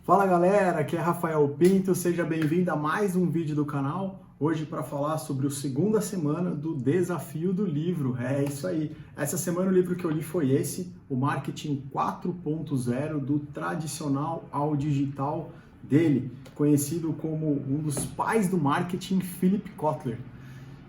Fala galera, aqui é Rafael Pinto, seja bem-vindo a mais um vídeo do canal. Hoje para falar sobre a segunda semana do Desafio do Livro. É isso aí. Essa semana o livro que eu li foi esse, o Marketing 4.0 do tradicional ao digital dele, conhecido como um dos pais do marketing, Philip Kotler.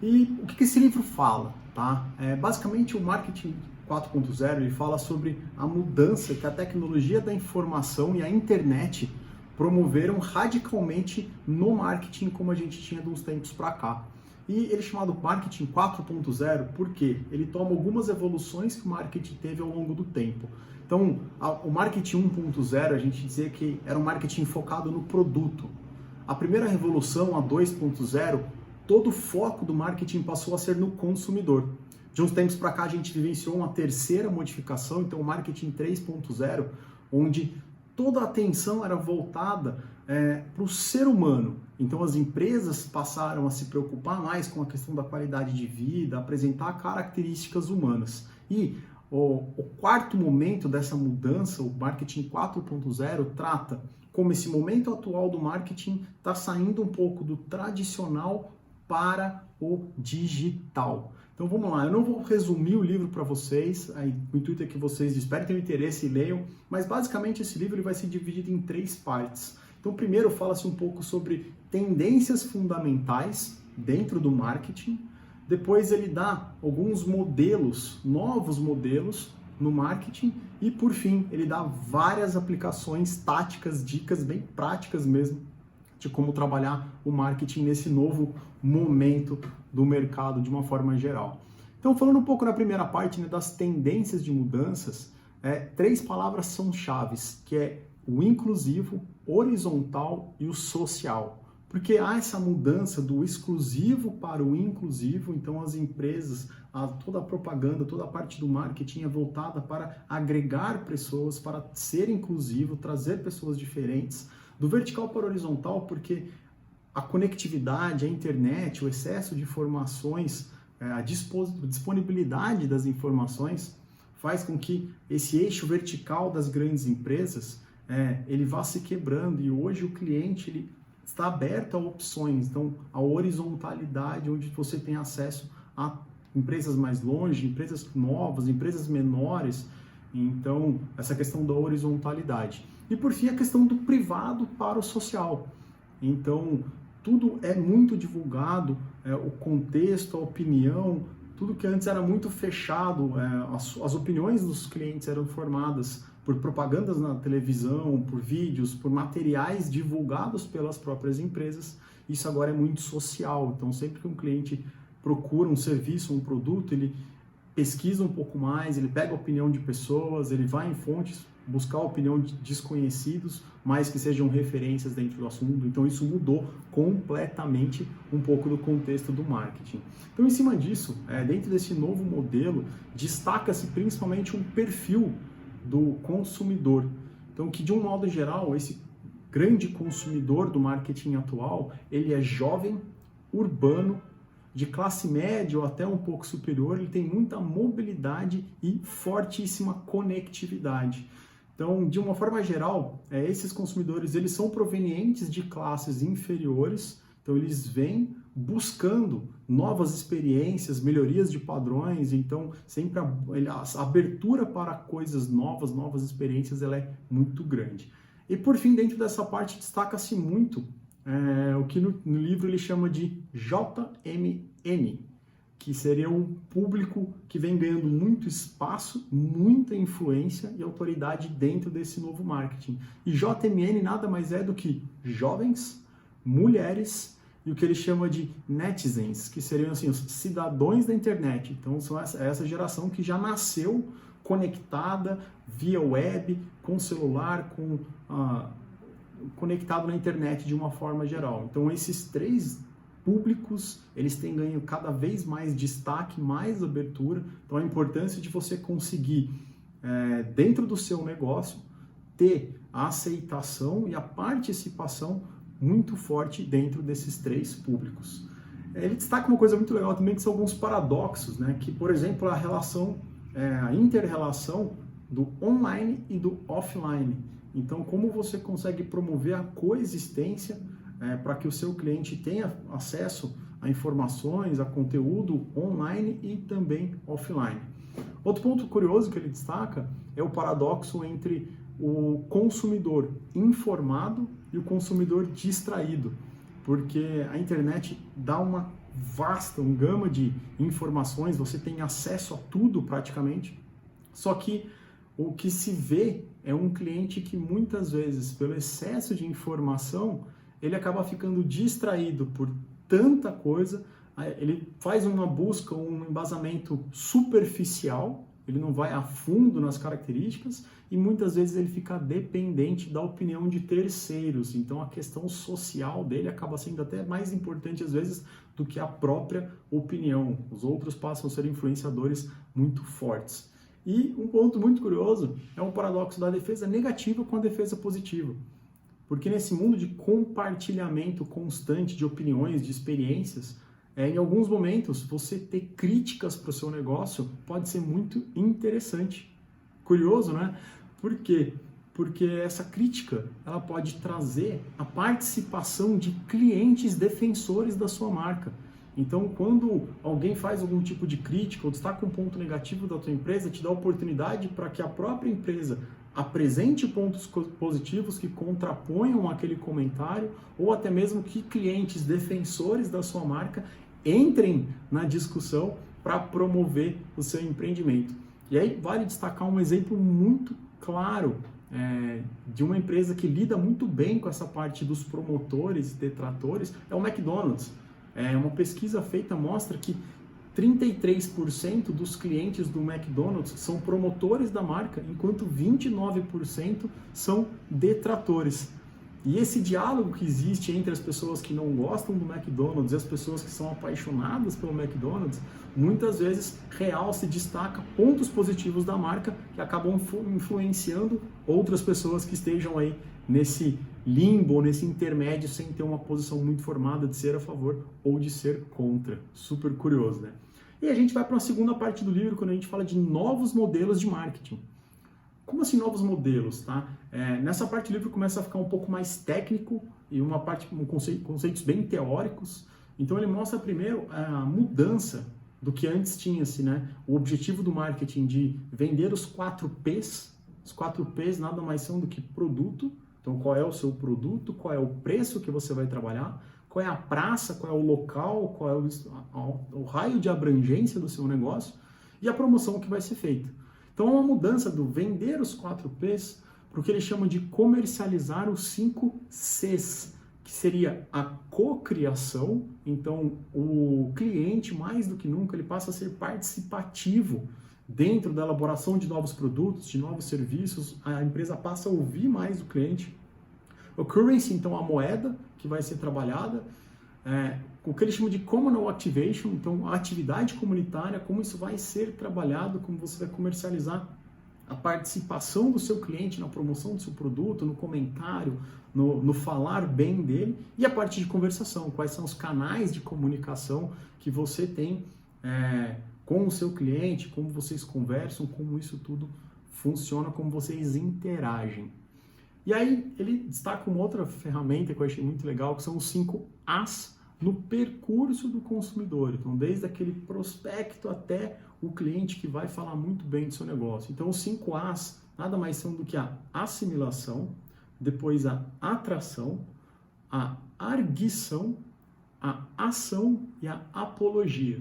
E o que esse livro fala? Tá? Basicamente o Marketing 4.0 ele fala sobre a mudança que a tecnologia da informação e a internet promoveram radicalmente no marketing como a gente tinha de uns tempos para cá. E ele é chamado Marketing 4.0 porque ele toma algumas evoluções que o marketing teve ao longo do tempo. Então, o Marketing 1.0 a gente dizia que era um marketing focado no produto. A primeira revolução, a 2.0, todo o foco do marketing passou a ser no consumidor. De uns tempos para cá a gente vivenciou uma terceira modificação, então o Marketing 3.0, onde toda a atenção era voltada para o ser humano. Então as empresas passaram a se preocupar mais com a questão da qualidade de vida, apresentar características humanas. E o quarto momento dessa mudança, o Marketing 4.0, trata como esse momento atual do marketing está saindo um pouco do tradicional para o digital. Então vamos lá, eu não vou resumir o livro para vocês, o intuito é que vocês despertem o interesse e leiam, mas basicamente esse livro ele vai ser dividido em três partes. Então primeiro fala-se um pouco sobre tendências fundamentais dentro do marketing, depois ele dá alguns modelos, novos modelos no marketing e por fim ele dá várias aplicações, táticas, dicas bem práticas mesmo de como trabalhar o marketing nesse novo momento do mercado de uma forma geral. Então, falando um pouco na primeira parte, né, das tendências de mudanças, três palavras são chaves, que é o inclusivo, horizontal e o social. Porque há essa mudança do exclusivo para o inclusivo, então as empresas, toda a propaganda, toda a parte do marketing é voltada para agregar pessoas, para ser inclusivo, trazer pessoas diferentes, do vertical para o horizontal, porque a conectividade, a internet, o excesso de informações, a disponibilidade das informações faz com que esse eixo vertical das grandes empresas ele vá se quebrando e hoje o cliente ele está aberto a opções, então a horizontalidade onde você tem acesso a empresas mais longe, empresas novas, empresas menores, então essa questão da horizontalidade. E por fim a questão do privado para o social. Então tudo é muito divulgado, o contexto, a opinião, tudo que antes era muito fechado, as opiniões dos clientes eram formadas por propagandas na televisão, por vídeos, por materiais divulgados pelas próprias empresas, isso agora é muito social. Então sempre que um cliente procura um serviço, um produto, ele pesquisa um pouco mais, ele pega a opinião de pessoas, ele vai em fontes buscar a opinião de desconhecidos, mas que sejam referências dentro do assunto. Então isso mudou completamente um pouco do contexto do marketing. Então em cima disso, dentro desse novo modelo, destaca-se principalmente um perfil do consumidor. Então que de um modo geral, esse grande consumidor do marketing atual, ele é jovem, urbano, de classe média ou até um pouco superior, ele tem muita mobilidade e fortíssima conectividade. Então, de uma forma geral, esses consumidores eles são provenientes de classes inferiores, então eles vêm buscando novas experiências, melhorias de padrões, então sempre a abertura para coisas novas, novas experiências, ela é muito grande. E por fim, dentro dessa parte, destaca-se muito o que no livro ele chama de JMN, que seria um público que vem ganhando muito espaço, muita influência e autoridade dentro desse novo marketing. E JMN nada mais é do que jovens, mulheres e o que ele chama de netizens, que seriam assim, os cidadãos da internet. Então são essa geração que já nasceu conectada via web, com celular, conectado na internet de uma forma geral. Então esses três públicos, eles têm ganho cada vez mais destaque, mais abertura. Então a importância de você conseguir, dentro do seu negócio, ter a aceitação e a participação muito forte dentro desses três públicos. Ele destaca uma coisa muito legal também, que são alguns paradoxos, né? Que, por exemplo, a inter-relação do online e do offline. Então, como você consegue promover a coexistência para que o seu cliente tenha acesso a informações, a conteúdo online e também offline. Outro ponto curioso que ele destaca é o paradoxo entre o consumidor informado e o consumidor distraído, porque a internet dá uma gama de informações, você tem acesso a tudo praticamente, só que o que se vê é um cliente que muitas vezes, pelo excesso de informação, ele acaba ficando distraído por tanta coisa, ele faz uma busca, um embasamento superficial, ele não vai a fundo nas características e muitas vezes ele fica dependente da opinião de terceiros. Então a questão social dele acaba sendo até mais importante às vezes do que a própria opinião. Os outros passam a ser influenciadores muito fortes. E um ponto muito curioso é um paradoxo da defesa negativa com a defesa positiva. Porque nesse mundo de compartilhamento constante de opiniões, de experiências, em alguns momentos você ter críticas para o seu negócio pode ser muito interessante. Curioso, né? Por quê? Porque essa crítica ela pode trazer a participação de clientes defensores da sua marca. Então, quando alguém faz algum tipo de crítica ou destaca um ponto negativo da tua empresa, te dá a oportunidade para que a própria empresa apresente pontos positivos que contraponham aquele comentário ou até mesmo que clientes defensores da sua marca entrem na discussão para promover o seu empreendimento. E aí vale destacar um exemplo muito claro de uma empresa que lida muito bem com essa parte dos promotores e detratores, é o McDonald's. Uma pesquisa feita mostra que 33% dos clientes do McDonald's são promotores da marca, enquanto 29% são detratores. E esse diálogo que existe entre as pessoas que não gostam do McDonald's e as pessoas que são apaixonadas pelo McDonald's, muitas vezes realça e destaca pontos positivos da marca que acabam influenciando outras pessoas que estejam aí nesse limbo, nesse intermédio, sem ter uma posição muito formada de ser a favor ou de ser contra. Super curioso, né? E a gente vai para uma segunda parte do livro, quando a gente fala de novos modelos de marketing. Como assim novos modelos, tá? Nessa parte do livro começa a ficar um pouco mais técnico e uma parte com conceitos bem teóricos. Então ele mostra primeiro a mudança do que antes tinha-se, né? O objetivo do marketing de vender os 4 P's. Os 4 P's nada mais são do que produto. Então qual é o seu produto, qual é o preço que você vai trabalhar, qual é a praça, qual é o local, qual é o raio de abrangência do seu negócio e a promoção que vai ser feita. Então é uma mudança do vender os 4 P's para o que eles chamam de comercializar os 5 C's, que seria a cocriação. Então o cliente, mais do que nunca, ele passa a ser participativo dentro da elaboração de novos produtos, de novos serviços. A empresa passa a ouvir mais o cliente. O currency, então, a moeda que vai ser trabalhada. O que eles chamam de communal activation, então a atividade comunitária, como isso vai ser trabalhado, como você vai comercializar a participação do seu cliente na promoção do seu produto, no comentário, no falar bem dele, e a parte de conversação, quais são os canais de comunicação que você tem com o seu cliente, como vocês conversam, como isso tudo funciona, como vocês interagem. E aí ele destaca uma outra ferramenta que eu achei muito legal, que são os 5 As no percurso do consumidor. Então, desde aquele prospecto até o cliente que vai falar muito bem do seu negócio. Então, os 5 As nada mais são do que a assimilação, depois a atração, a arguição, a ação e a apologia.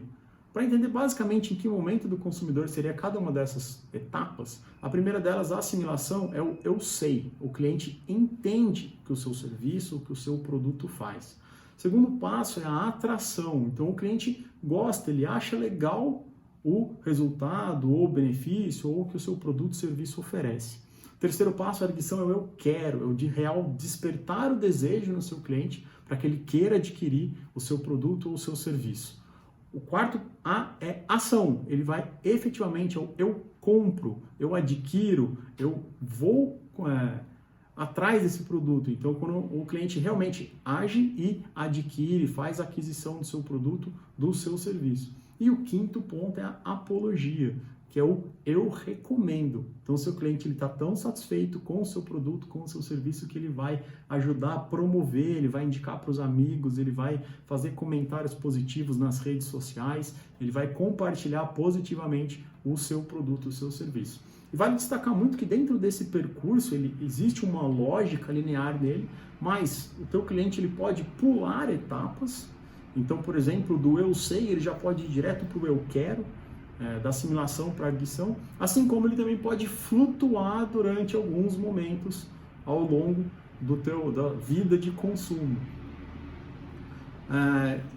Para entender basicamente em que momento do consumidor seria cada uma dessas etapas, a primeira delas, a assimilação, é o eu sei. O cliente entende que o seu serviço, que o seu produto faz. O segundo passo é a atração. Então o cliente gosta, ele acha legal o resultado ou o benefício ou o que o seu produto ou serviço oferece. O terceiro passo, a arguição, é o eu quero, é o de real despertar o desejo no seu cliente para que ele queira adquirir o seu produto ou o seu serviço. O quarto A é ação. Ele vai efetivamente ao eu compro, eu adquiro, eu vou atrás desse produto. Então, quando o cliente realmente age e adquire, faz a aquisição do seu produto, do seu serviço. E o quinto ponto é a apologia. que é o eu recomendo. Então, o seu cliente está tão satisfeito com o seu produto, com o seu serviço, que ele vai ajudar a promover, ele vai indicar para os amigos, ele vai fazer comentários positivos nas redes sociais, ele vai compartilhar positivamente o seu produto, o seu serviço. E vale destacar muito que dentro desse percurso existe uma lógica linear nele, mas o teu cliente ele pode pular etapas. Então, por exemplo, do eu sei, ele já pode ir direto para o eu quero, da assimilação para a arguição, assim como ele também pode flutuar durante alguns momentos ao longo da vida de consumo.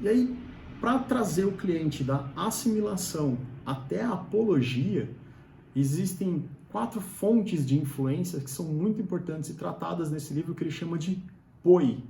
E aí, para trazer o cliente da assimilação até a apologia, existem 4 fontes de influência que são muito importantes e tratadas nesse livro, que ele chama de POE,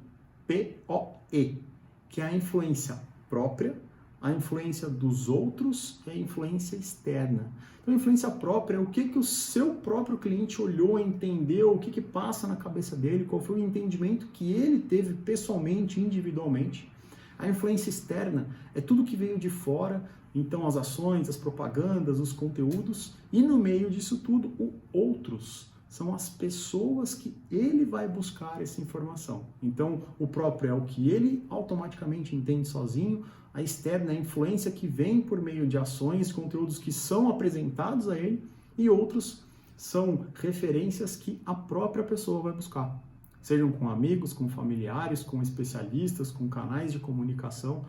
P-O-E, que é a influência própria, a influência dos outros e a influência externa. Então, a influência própria é o que o seu próprio cliente olhou, entendeu, o que passa na cabeça dele, qual foi o entendimento que ele teve pessoalmente, individualmente. A influência externa é tudo que veio de fora, então as ações, as propagandas, os conteúdos, e no meio disso tudo, o outros. São as pessoas que ele vai buscar essa informação. Então, o próprio é o que ele automaticamente entende sozinho, a externa é a influência que vem por meio de ações, conteúdos que são apresentados a ele, e outros são referências que a própria pessoa vai buscar. Sejam com amigos, com familiares, com especialistas, com canais de comunicação,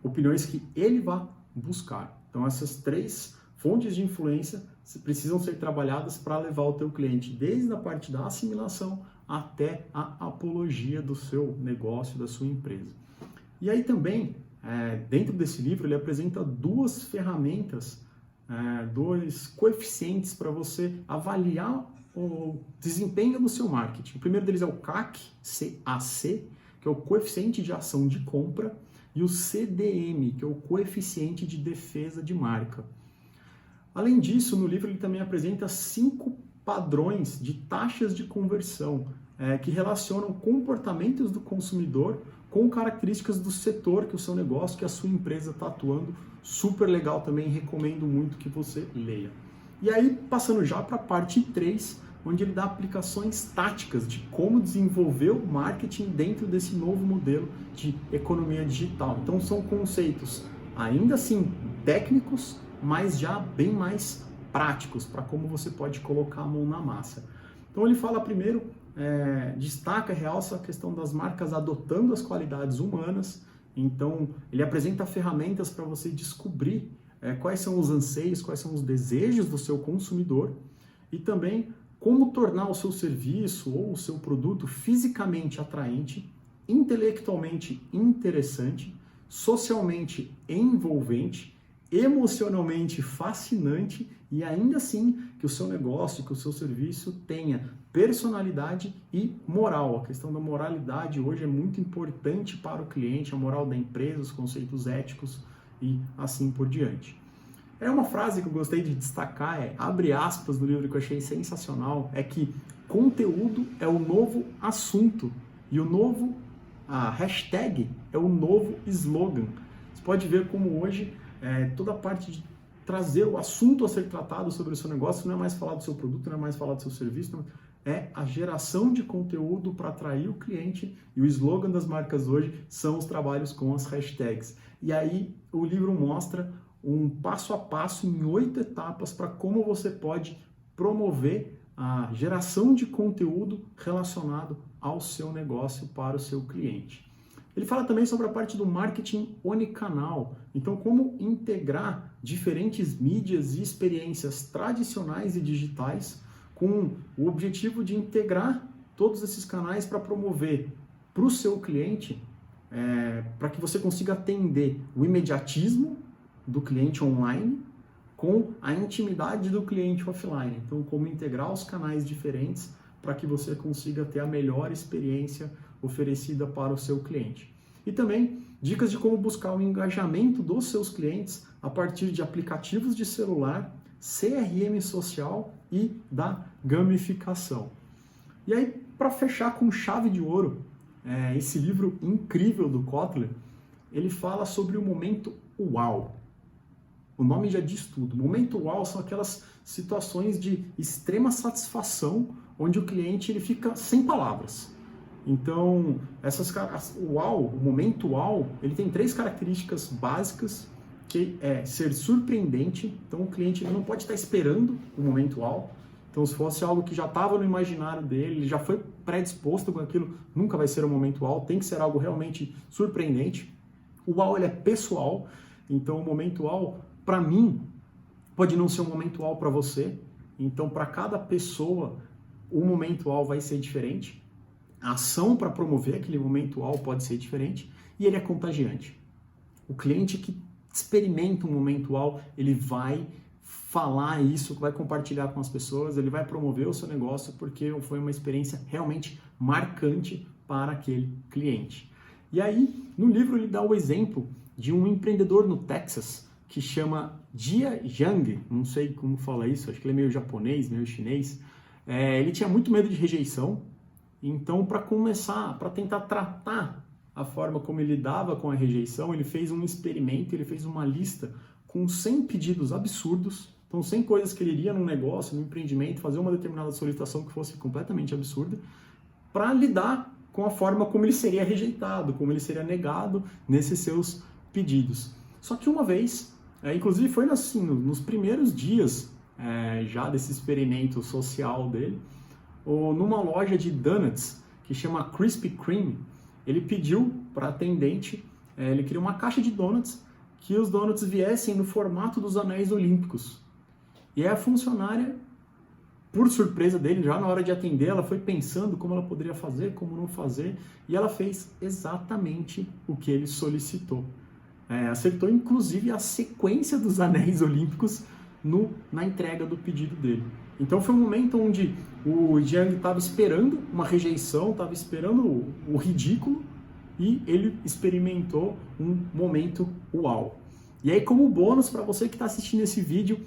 opiniões que ele vai buscar. Então, essas 3 fontes de influência precisam ser trabalhadas para levar o teu cliente desde a parte da assimilação até a apologia do seu negócio, da sua empresa. E aí também, dentro desse livro, ele apresenta 2 ferramentas, 2 coeficientes para você avaliar o desempenho do seu marketing. O primeiro deles é o CAC, C-A-C, que é o coeficiente de ação de compra, e o CDM, que é o coeficiente de defesa de marca. Além disso, no livro ele também apresenta 5 padrões de taxas de conversão, que relacionam comportamentos do consumidor com características do setor que o seu negócio, que a sua empresa está atuando. Super legal também, recomendo muito que você leia. E aí, passando já para a parte 3, onde ele dá aplicações táticas de como desenvolver o marketing dentro desse novo modelo de economia digital. Então, são conceitos ainda assim técnicos, mas já bem mais práticos para como você pode colocar a mão na massa. Então, ele fala primeiro, destaca e realça a questão das marcas adotando as qualidades humanas. Então, ele apresenta ferramentas para você descobrir quais são os anseios, quais são os desejos do seu consumidor e também como tornar o seu serviço ou o seu produto fisicamente atraente, intelectualmente interessante, socialmente envolvente, emocionalmente fascinante e ainda assim que o seu negócio, que o seu serviço tenha personalidade e moral. A questão da moralidade hoje é muito importante para o cliente, a moral da empresa, os conceitos éticos e assim por diante. Uma frase que eu gostei de destacar, abre aspas no livro que eu achei sensacional, é que conteúdo é o novo assunto e a hashtag é o novo slogan. Você pode ver como hoje toda a parte de trazer o assunto a ser tratado sobre o seu negócio não é mais falar do seu produto, não é mais falar do seu serviço, é a geração de conteúdo para atrair o cliente, e o slogan das marcas hoje são os trabalhos com as hashtags. E aí o livro mostra um passo a passo em 8 etapas para como você pode promover a geração de conteúdo relacionado ao seu negócio para o seu cliente. Ele fala também sobre a parte do marketing onicanal, então como integrar diferentes mídias e experiências tradicionais e digitais com o objetivo de integrar todos esses canais para promover para o seu cliente, para que você consiga atender o imediatismo do cliente online com a intimidade do cliente offline. Então, como integrar os canais diferentes para que você consiga ter a melhor experiência oferecida para o seu cliente. E também dicas de como buscar o engajamento dos seus clientes a partir de aplicativos de celular, CRM social e da gamificação. E aí, para fechar com chave de ouro, esse livro incrível do Kotler, ele fala sobre o momento uau. o nome já diz tudo. Momento uau são aquelas situações de extrema satisfação, onde o cliente ele fica sem palavras. Então, o momento uau, ele tem 3 características básicas, que é ser surpreendente. Então, o cliente ele não pode estar esperando o momento uau. Então, se fosse algo que já estava no imaginário dele, ele já foi predisposto com aquilo, nunca vai ser um momento uau, tem que ser algo realmente surpreendente. O uau ele é pessoal, então o momento uau, para mim, pode não ser um momento uau para você. Então, para cada pessoa, o momento uau vai ser diferente. A ação para promover aquele momento uau pode ser diferente e ele é contagiante. O cliente que experimenta um momento uau, ele vai falar isso, vai compartilhar com as pessoas, ele vai promover o seu negócio porque foi uma experiência realmente marcante para aquele cliente. E aí, no livro ele dá o exemplo de um empreendedor no Texas que chama Jia Zhang, não sei como fala isso, acho que ele é meio japonês, meio chinês. Ele tinha muito medo de rejeição, então para tentar tratar a forma como ele lidava com a rejeição, ele fez um experimento, ele fez uma lista com 100 pedidos absurdos, então 100 coisas que ele iria num negócio, num empreendimento, fazer uma determinada solicitação que fosse completamente absurda, para lidar com a forma como ele seria rejeitado, como ele seria negado nesses seus pedidos. Só que uma vez, inclusive foi assim, nos primeiros dias já desse experimento social dele, numa loja de donuts que chama Krispy Kreme, ele pediu para a atendente, ele queria uma caixa de donuts, que os donuts viessem no formato dos anéis olímpicos. E aí a funcionária, por surpresa dele, já na hora de atender, ela foi pensando como ela poderia fazer, como não fazer, e ela fez exatamente o que ele solicitou. Acertou inclusive a sequência dos anéis olímpicos na entrega do pedido dele. Então foi um momento onde o Jiang estava esperando uma rejeição, estava esperando o ridículo, e ele experimentou um momento uau. E aí, como bônus para você que está assistindo esse vídeo,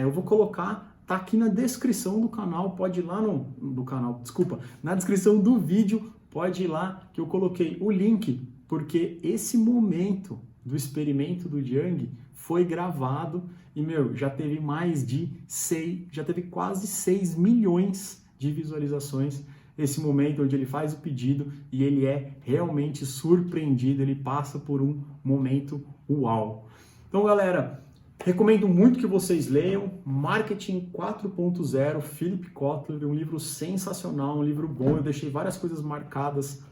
eu vou colocar, tá aqui na descrição do canal, pode ir lá na descrição do vídeo, pode ir lá que eu coloquei o link, porque esse momento do experimento do Jiang foi gravado e, já teve já teve quase 6 milhões de visualizações. Esse momento onde ele faz o pedido e ele é realmente surpreendido, ele passa por um momento uau. Então, galera, recomendo muito que vocês leiam Marketing 4.0, Philip Kotler, um livro sensacional, um livro bom. Eu deixei várias coisas marcadas,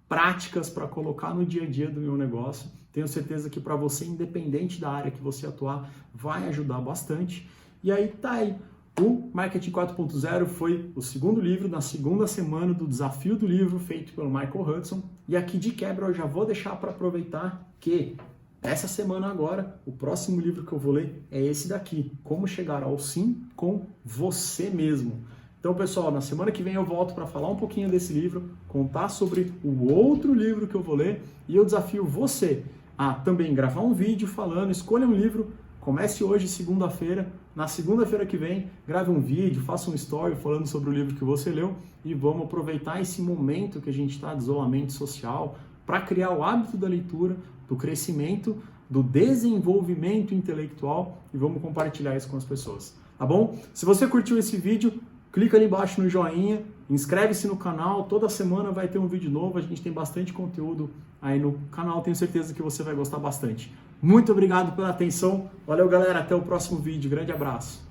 práticas para colocar no dia a dia do meu negócio. Tenho certeza que para você, independente da área que você atuar, vai ajudar bastante. E aí tá aí. O Marketing 4.0 foi o segundo livro, na segunda semana do Desafio do Livro, feito pelo Michael Hudson. E aqui de quebra eu já vou deixar para aproveitar que essa semana agora, o próximo livro que eu vou ler é esse daqui, Como Chegar ao Sim com Você Mesmo. Então, pessoal, na semana que vem eu volto para falar um pouquinho desse livro, contar sobre o outro livro que eu vou ler, e eu desafio você a também gravar um vídeo falando, escolha um livro. Comece hoje, segunda-feira. Na segunda-feira que vem, grave um vídeo, faça um story falando sobre o livro que você leu e vamos aproveitar esse momento que a gente está de isolamento social para criar o hábito da leitura, do crescimento, do desenvolvimento intelectual e vamos compartilhar isso com as pessoas, tá bom? Se você curtiu esse vídeo, clica ali embaixo no joinha, inscreve-se no canal, toda semana vai ter um vídeo novo, a gente tem bastante conteúdo aí no canal, tenho certeza que você vai gostar bastante. Muito obrigado pela atenção, valeu galera, até o próximo vídeo, grande abraço.